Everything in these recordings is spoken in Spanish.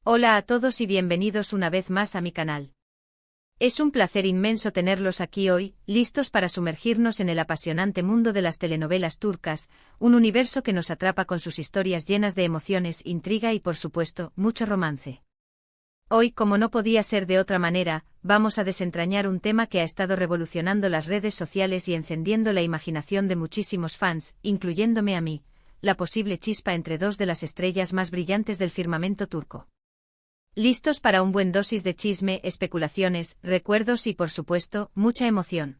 Hola a todos y bienvenidos una vez más a mi canal. Es un placer inmenso tenerlos aquí hoy, listos para sumergirnos en el apasionante mundo de las telenovelas turcas, un universo que nos atrapa con sus historias llenas de emociones, intriga y por supuesto, mucho romance. Hoy, como no podía ser de otra manera, vamos a desentrañar un tema que ha estado revolucionando las redes sociales y encendiendo la imaginación de muchísimos fans, incluyéndome a mí, la posible chispa entre dos de las estrellas más brillantes del firmamento turco. ¿Listos para un buen dosis de chisme, especulaciones, recuerdos y por supuesto, mucha emoción?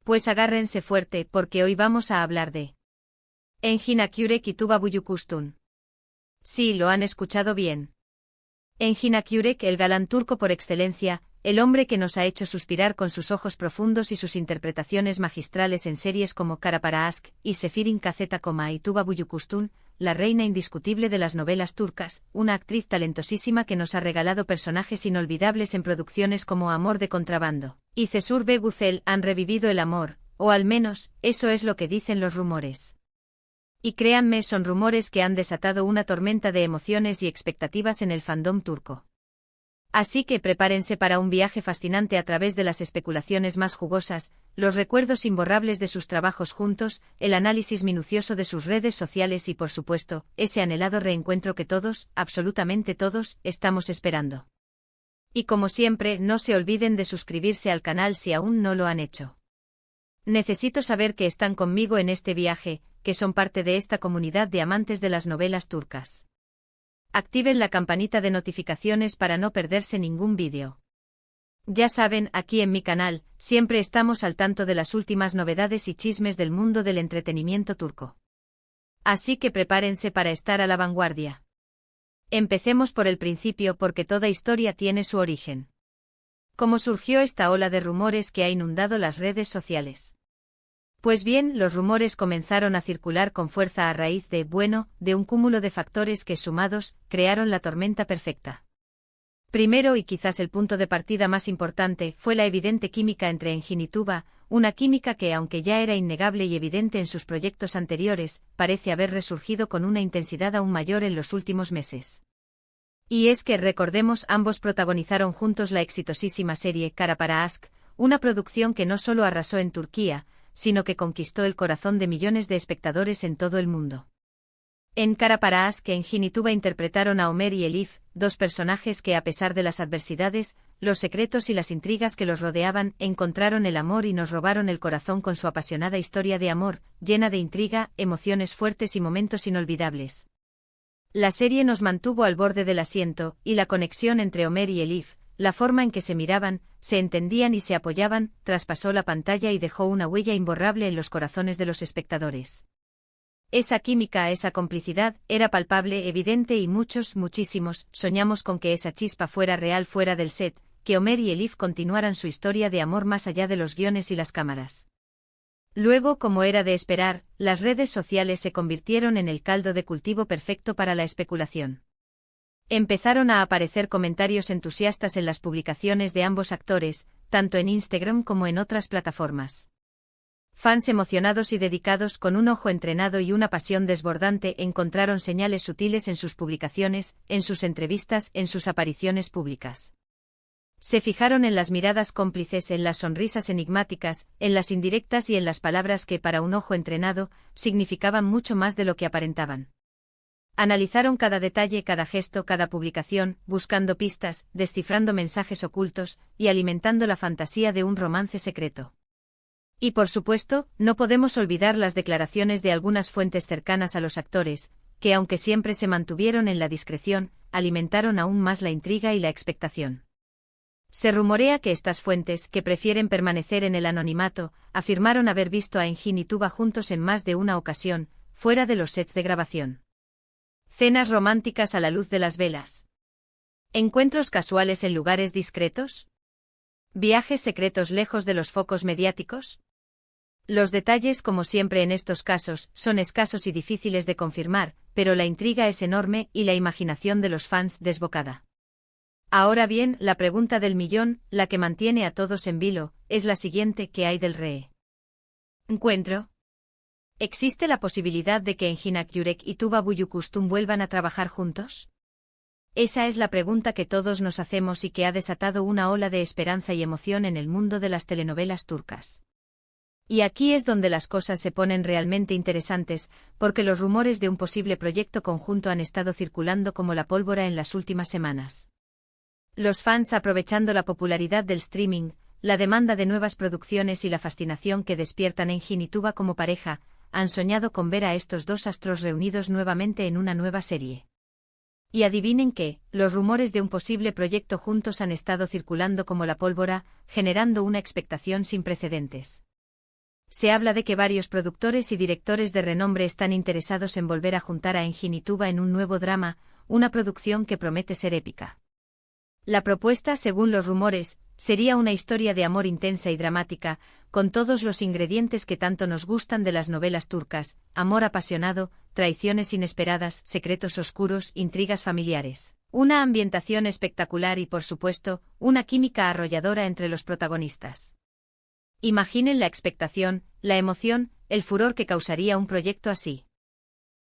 Pues agárrense fuerte porque hoy vamos a hablar de Engin Akyürek y Tuba Büyüküstün. Sí, lo han escuchado bien. Engin Akyürek, el galán turco por excelencia, el hombre que nos ha hecho suspirar con sus ojos profundos y sus interpretaciones magistrales en series como Kara Para Aşk y Sefirin Kazeta Koma y Tuba Büyüküstün, la reina indiscutible de las novelas turcas, una actriz talentosísima que nos ha regalado personajes inolvidables en producciones como Amor de Contrabando y Cesur ve Güzel han revivido el amor, o al menos, eso es lo que dicen los rumores. Y créanme, son rumores que han desatado una tormenta de emociones y expectativas en el fandom turco. Así que prepárense para un viaje fascinante a través de las especulaciones más jugosas, los recuerdos imborrables de sus trabajos juntos, el análisis minucioso de sus redes sociales y por supuesto, ese anhelado reencuentro que todos, absolutamente todos, estamos esperando. Y como siempre, no se olviden de suscribirse al canal si aún no lo han hecho. Necesito saber que están conmigo en este viaje, que son parte de esta comunidad de amantes de las novelas turcas. Activen la campanita de notificaciones para no perderse ningún vídeo. Ya saben, aquí en mi canal, siempre estamos al tanto de las últimas novedades y chismes del mundo del entretenimiento turco. Así que prepárense para estar a la vanguardia. Empecemos por el principio porque toda historia tiene su origen. ¿Cómo surgió esta ola de rumores que ha inundado las redes sociales? Pues bien, los rumores comenzaron a circular con fuerza a raíz de un cúmulo de factores que sumados, crearon la tormenta perfecta. Primero y quizás el punto de partida más importante fue la evidente química entre Engin y Tuba, una química que aunque ya era innegable y evidente en sus proyectos anteriores, parece haber resurgido con una intensidad aún mayor en los últimos meses. Y es que recordemos, ambos protagonizaron juntos la exitosísima serie Kara Para Aşk, una producción que no solo arrasó en Turquía, sino que conquistó el corazón de millones de espectadores en todo el mundo. En Kara Para Aşk, Engin y Tuba interpretaron a Ömer y Elif, dos personajes que a pesar de las adversidades, los secretos y las intrigas que los rodeaban, encontraron el amor y nos robaron el corazón con su apasionada historia de amor, llena de intriga, emociones fuertes y momentos inolvidables. La serie nos mantuvo al borde del asiento, y la conexión entre Ömer y Elif, la forma en que se miraban, se entendían y se apoyaban, traspasó la pantalla y dejó una huella imborrable en los corazones de los espectadores. Esa química, esa complicidad, era palpable, evidente y muchísimos, soñamos con que esa chispa fuera real fuera del set, que Ömer y Elif continuaran su historia de amor más allá de los guiones y las cámaras. Luego, como era de esperar, las redes sociales se convirtieron en el caldo de cultivo perfecto para la especulación. Empezaron a aparecer comentarios entusiastas en las publicaciones de ambos actores, tanto en Instagram como en otras plataformas. Fans emocionados y dedicados con un ojo entrenado y una pasión desbordante encontraron señales sutiles en sus publicaciones, en sus entrevistas, en sus apariciones públicas. Se fijaron en las miradas cómplices, en las sonrisas enigmáticas, en las indirectas y en las palabras que para un ojo entrenado, significaban mucho más de lo que aparentaban. Analizaron cada detalle, cada gesto, cada publicación, buscando pistas, descifrando mensajes ocultos, y alimentando la fantasía de un romance secreto. Y por supuesto, no podemos olvidar las declaraciones de algunas fuentes cercanas a los actores, que aunque siempre se mantuvieron en la discreción, alimentaron aún más la intriga y la expectación. Se rumorea que estas fuentes, que prefieren permanecer en el anonimato, afirmaron haber visto a Engin y Tuba juntos en más de una ocasión, fuera de los sets de grabación. Cenas románticas a la luz de las velas. ¿Encuentros casuales en lugares discretos? ¿Viajes secretos lejos de los focos mediáticos? Los detalles, como siempre en estos casos, son escasos y difíciles de confirmar, pero la intriga es enorme y la imaginación de los fans desbocada. Ahora bien, la pregunta del millón, la que mantiene a todos en vilo, es la siguiente: ¿qué hay del reencuentro? ¿Existe la posibilidad de que Engin Akyürek y Tuba Büyüküstün vuelvan a trabajar juntos? Esa es la pregunta que todos nos hacemos y que ha desatado una ola de esperanza y emoción en el mundo de las telenovelas turcas. Y aquí es donde las cosas se ponen realmente interesantes, porque los rumores de un posible proyecto conjunto han estado circulando como la pólvora en las últimas semanas. Los fans, aprovechando la popularidad del streaming, la demanda de nuevas producciones y la fascinación que despiertan Engin y Tuba como pareja, han soñado con ver a estos dos astros reunidos nuevamente en una nueva serie. Y adivinen qué, los rumores de un posible proyecto juntos han estado circulando como la pólvora, generando una expectación sin precedentes. Se habla de que varios productores y directores de renombre están interesados en volver a juntar a Engin y Tuba en un nuevo drama, una producción que promete ser épica. La propuesta, según los rumores, sería una historia de amor intensa y dramática, con todos los ingredientes que tanto nos gustan de las novelas turcas: amor apasionado, traiciones inesperadas, secretos oscuros, intrigas familiares, una ambientación espectacular y, por supuesto, una química arrolladora entre los protagonistas. Imaginen la expectación, la emoción, el furor que causaría un proyecto así.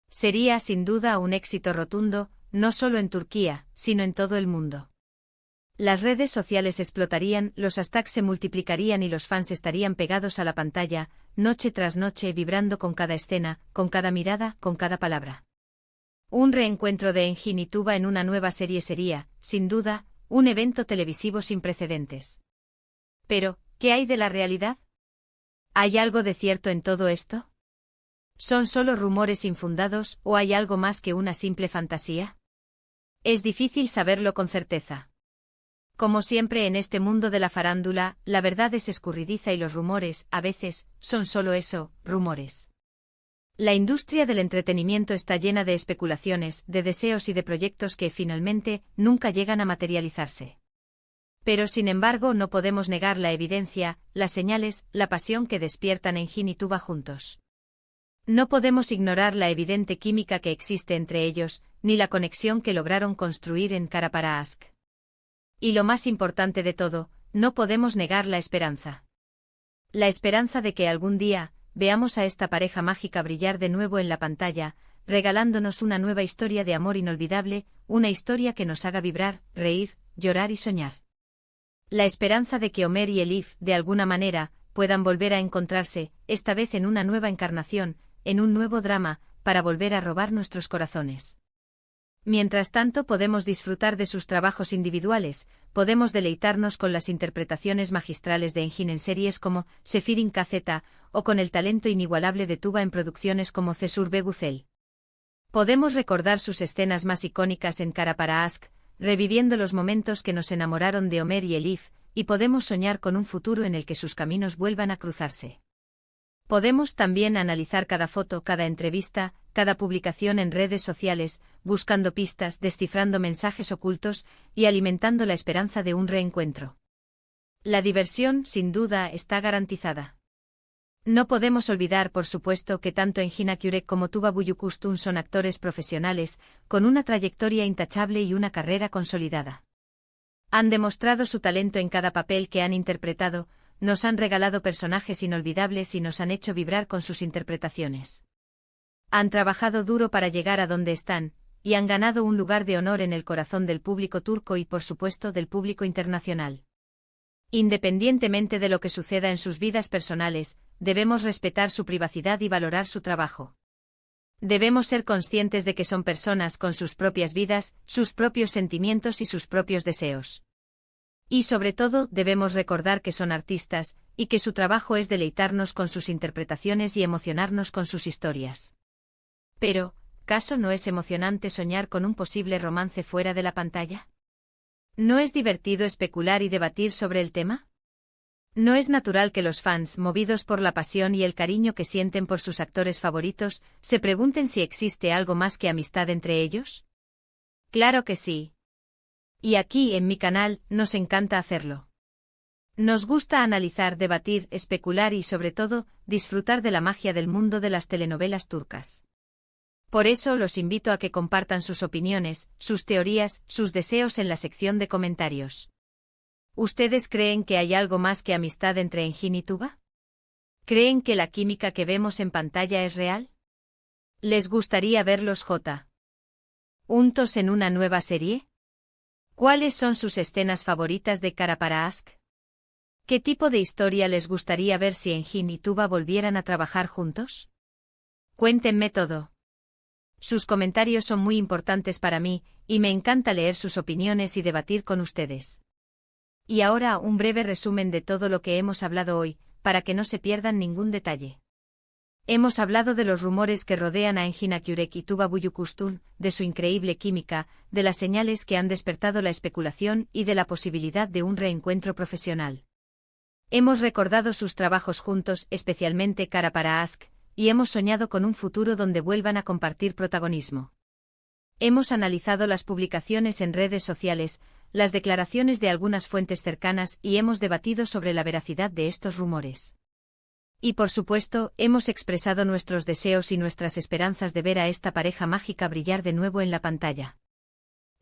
Sería, sin duda, un éxito rotundo, no solo en Turquía, sino en todo el mundo. Las redes sociales explotarían, los hashtags se multiplicarían y los fans estarían pegados a la pantalla, noche tras noche, vibrando con cada escena, con cada mirada, con cada palabra. Un reencuentro de Engin y Tuba en una nueva serie sería, sin duda, un evento televisivo sin precedentes. Pero, ¿qué hay de la realidad? ¿Hay algo de cierto en todo esto? ¿Son solo rumores infundados o hay algo más que una simple fantasía? Es difícil saberlo con certeza. Como siempre en este mundo de la farándula, la verdad es escurridiza y los rumores, a veces, son solo eso, rumores. La industria del entretenimiento está llena de especulaciones, de deseos y de proyectos que, finalmente, nunca llegan a materializarse. Pero sin embargo no podemos negar la evidencia, las señales, la pasión que despiertan Engin y Tuba juntos. No podemos ignorar la evidente química que existe entre ellos, ni la conexión que lograron construir en Kara para Aşk. Y lo más importante de todo, no podemos negar la esperanza. La esperanza de que algún día, veamos a esta pareja mágica brillar de nuevo en la pantalla, regalándonos una nueva historia de amor inolvidable, una historia que nos haga vibrar, reír, llorar y soñar. La esperanza de que Ömer y Elif, de alguna manera, puedan volver a encontrarse, esta vez en una nueva encarnación, en un nuevo drama, para volver a robar nuestros corazones. Mientras tanto podemos disfrutar de sus trabajos individuales, podemos deleitarnos con las interpretaciones magistrales de Engin en series como Sefirin KZ, o con el talento inigualable de Tuba en producciones como Cesur Beguzel. Podemos recordar sus escenas más icónicas en Kara para Aşk, reviviendo los momentos que nos enamoraron de Ömer y Elif, y podemos soñar con un futuro en el que sus caminos vuelvan a cruzarse. Podemos también analizar cada foto, cada entrevista, cada publicación en redes sociales, buscando pistas, descifrando mensajes ocultos y alimentando la esperanza de un reencuentro. La diversión, sin duda, está garantizada. No podemos olvidar, por supuesto, que tanto Engin Akyurek como Tuba Büyüküstün son actores profesionales, con una trayectoria intachable y una carrera consolidada. Han demostrado su talento en cada papel que han interpretado, nos han regalado personajes inolvidables y nos han hecho vibrar con sus interpretaciones. Han trabajado duro para llegar a donde están, y han ganado un lugar de honor en el corazón del público turco y, por supuesto, del público internacional. Independientemente de lo que suceda en sus vidas personales, debemos respetar su privacidad y valorar su trabajo. Debemos ser conscientes de que son personas con sus propias vidas, sus propios sentimientos y sus propios deseos. Y sobre todo, debemos recordar que son artistas, y que su trabajo es deleitarnos con sus interpretaciones y emocionarnos con sus historias. Pero, ¿caso no es emocionante soñar con un posible romance fuera de la pantalla? ¿No es divertido especular y debatir sobre el tema? ¿No es natural que los fans, movidos por la pasión y el cariño que sienten por sus actores favoritos, se pregunten si existe algo más que amistad entre ellos? Claro que sí. Y aquí en mi canal, nos encanta hacerlo. Nos gusta analizar, debatir, especular y sobre todo, disfrutar de la magia del mundo de las telenovelas turcas. Por eso los invito a que compartan sus opiniones, sus teorías, sus deseos en la sección de comentarios. ¿Ustedes creen que hay algo más que amistad entre Engin y Tuba? ¿Creen que la química que vemos en pantalla es real? ¿Les gustaría verlos juntos en una nueva serie? ¿Cuáles son sus escenas favoritas de Kara para Aşk? ¿Qué tipo de historia les gustaría ver si Engin y Tuba volvieran a trabajar juntos? Cuéntenme todo. Sus comentarios son muy importantes para mí, y me encanta leer sus opiniones y debatir con ustedes. Y ahora un breve resumen de todo lo que hemos hablado hoy, para que no se pierdan ningún detalle. Hemos hablado de los rumores que rodean a Engin Akyurek y Tuba Büyüküstün, de su increíble química, de las señales que han despertado la especulación y de la posibilidad de un reencuentro profesional. Hemos recordado sus trabajos juntos, especialmente Kara para Aşk, y hemos soñado con un futuro donde vuelvan a compartir protagonismo. Hemos analizado las publicaciones en redes sociales, las declaraciones de algunas fuentes cercanas y hemos debatido sobre la veracidad de estos rumores. Y por supuesto, hemos expresado nuestros deseos y nuestras esperanzas de ver a esta pareja mágica brillar de nuevo en la pantalla.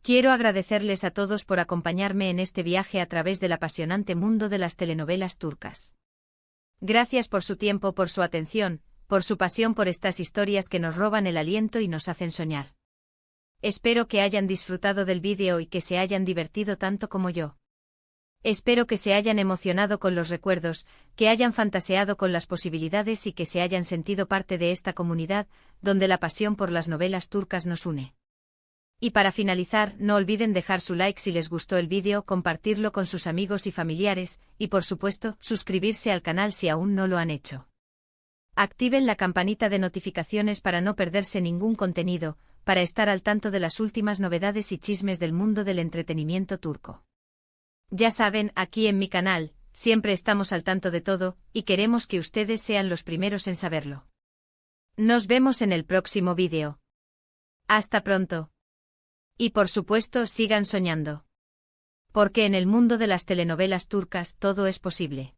Quiero agradecerles a todos por acompañarme en este viaje a través del apasionante mundo de las telenovelas turcas. Gracias por su tiempo, por su atención, por su pasión por estas historias que nos roban el aliento y nos hacen soñar. Espero que hayan disfrutado del vídeo y que se hayan divertido tanto como yo. Espero que se hayan emocionado con los recuerdos, que hayan fantaseado con las posibilidades y que se hayan sentido parte de esta comunidad, donde la pasión por las novelas turcas nos une. Y para finalizar, no olviden dejar su like si les gustó el vídeo, compartirlo con sus amigos y familiares, y por supuesto, suscribirse al canal si aún no lo han hecho. Activen la campanita de notificaciones para no perderse ningún contenido, para estar al tanto de las últimas novedades y chismes del mundo del entretenimiento turco. Ya saben, aquí en mi canal, siempre estamos al tanto de todo, y queremos que ustedes sean los primeros en saberlo. Nos vemos en el próximo vídeo. Hasta pronto. Y por supuesto sigan soñando. Porque en el mundo de las telenovelas turcas todo es posible.